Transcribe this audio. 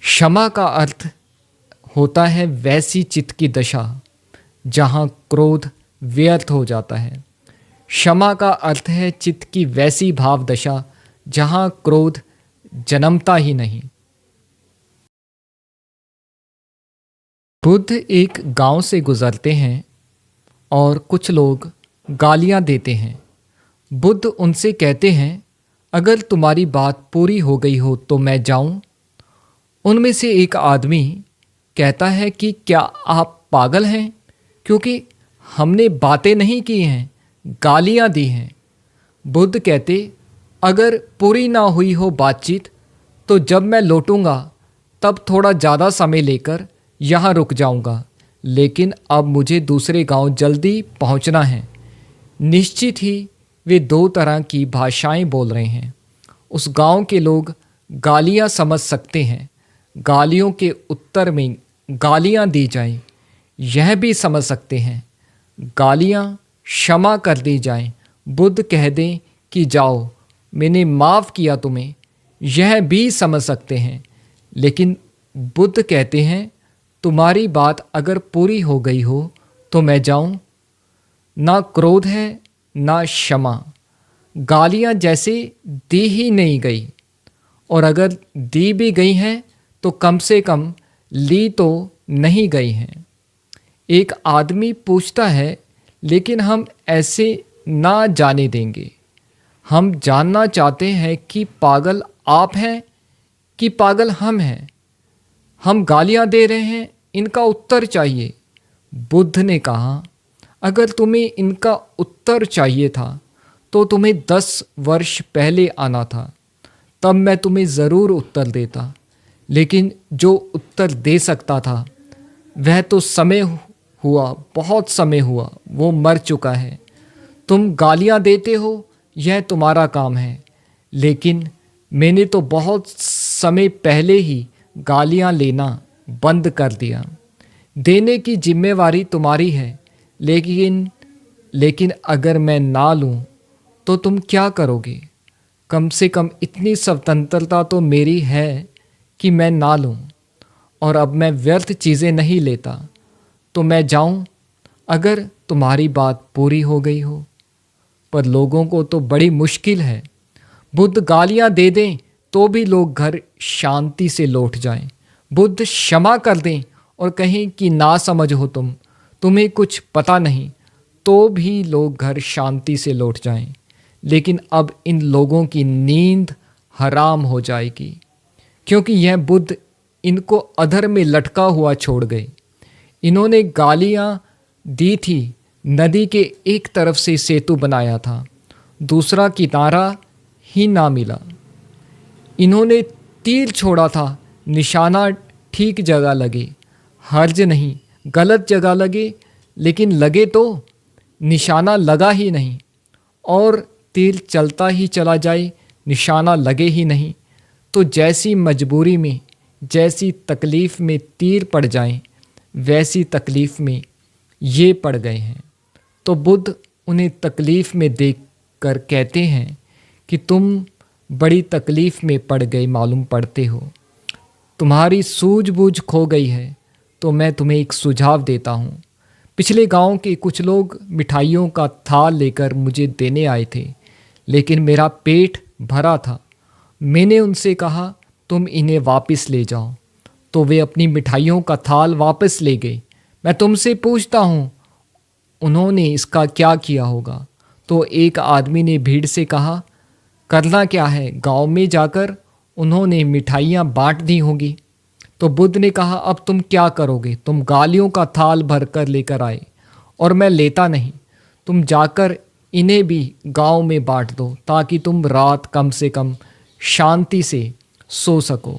क्षमा का अर्थ होता है वैसी चित्त की दशा जहाँ क्रोध व्यर्थ हो जाता है। क्षमा का अर्थ है चित्त की वैसी भाव दशा जहाँ क्रोध जन्मता ही नहीं। बुद्ध एक गांव से गुजरते हैं और कुछ लोग गालियां देते हैं। बुद्ध उनसे कहते हैं, अगर तुम्हारी बात पूरी हो गई हो तो मैं जाऊं? उनमें से एक आदमी कहता है कि क्या आप पागल हैं, क्योंकि हमने बातें नहीं की हैं, गालियां दी हैं। बुद्ध कहते, अगर पूरी ना हुई हो बातचीत तो जब मैं लौटूंगा तब थोड़ा ज़्यादा समय लेकर यहाँ रुक जाऊंगा, लेकिन अब मुझे दूसरे गांव जल्दी पहुंचना है। निश्चित ही वे दो तरह की भाषाएं बोल रहे हैं। उस गांव के लोग गालियां समझ सकते हैं, गालियों के उत्तर में गालियां दी जाएं, यह भी समझ सकते हैं गालियां क्षमा कर दी जाएं। बुद्ध कह दें कि जाओ, मैंने माफ़ किया तुम्हें, यह भी समझ सकते हैं। लेकिन बुद्ध कहते हैं, तुम्हारी बात अगर पूरी हो गई हो तो मैं जाऊं? ना क्रोध है ना क्षमा। गालियां जैसे दी ही नहीं गई, और अगर दी भी गई हैं तो कम से कम ली तो नहीं गई हैं। एक आदमी पूछता है, लेकिन हम ऐसे ना जाने देंगे। हम जानना चाहते हैं कि पागल आप हैं कि पागल हम हैं। हम गालियां दे रहे हैं, इनका उत्तर चाहिए। बुद्ध ने कहा, अगर तुम्हें इनका उत्तर चाहिए था तो तुम्हें 10 वर्ष पहले आना था, तब मैं तुम्हें ज़रूर उत्तर देता। लेकिन जो उत्तर दे सकता था वह तो समय हुआ, बहुत समय हुआ, वो मर चुका है। तुम गालियां देते हो, यह तुम्हारा काम है, लेकिन मैंने तो बहुत समय पहले ही गालियां लेना बंद कर दिया। देने की जिम्मेवारी तुम्हारी है, लेकिन अगर मैं ना लूं तो तुम क्या करोगे? कम से कम इतनी स्वतंत्रता तो मेरी है कि मैं ना लूं, और अब मैं व्यर्थ चीज़ें नहीं लेता। तो मैं जाऊं अगर तुम्हारी बात पूरी हो गई हो। पर लोगों को तो बड़ी मुश्किल है। बुद्ध गालियां दे दें तो भी लोग घर शांति से लौट जाएं। बुद्ध क्षमा कर दें और कहें कि ना समझ हो तुम्हें कुछ पता नहीं, तो भी लोग घर शांति से लौट जाएं। लेकिन अब इन लोगों की नींद हराम हो जाएगी, क्योंकि यह बुद्ध इनको अधर में लटका हुआ छोड़ गए। इन्होंने गालियां दी थी, नदी के एक तरफ से सेतु बनाया था, दूसरा किनारा ही ना मिला। इन्होंने तीर छोड़ा था, निशाना ठीक जगह लगे, हर्ज नहीं, गलत जगह लगे, लेकिन लगे तो निशाना लगा ही नहीं। और तीर चलता ही चला जाए, निशाना लगे ही नहीं, तो जैसी मजबूरी में, जैसी तकलीफ़ में तीर पड़ जाएं, वैसी तकलीफ़ में ये पड़ गए हैं। तो बुद्ध उन्हें तकलीफ़ में देखकर कहते हैं कि तुम बड़ी तकलीफ़ में पड़ गए मालूम पड़ते हो, तुम्हारी सूझबूझ खो गई है। तो मैं तुम्हें एक सुझाव देता हूँ। पिछले गांव के कुछ लोग मिठाइयों का थाल लेकर मुझे देने आए थे, लेकिन मेरा पेट भरा था। मैंने उनसे कहा, तुम इन्हें वापस ले जाओ, तो वे अपनी मिठाइयों का थाल वापस ले गए। मैं तुमसे पूछता हूँ, उन्होंने इसका क्या किया होगा? तो एक आदमी ने भीड़ से कहा, करना क्या है, गांव में जाकर उन्होंने मिठाइयाँ बांट दी होंगी। तो बुद्ध ने कहा, अब तुम क्या करोगे? तुम गालियों का थाल भर कर लेकर आए और मैं लेता नहीं। तुम जाकर इन्हें भी गांव में बांट दो, ताकि तुम रात कम से कम शांति से सो सको।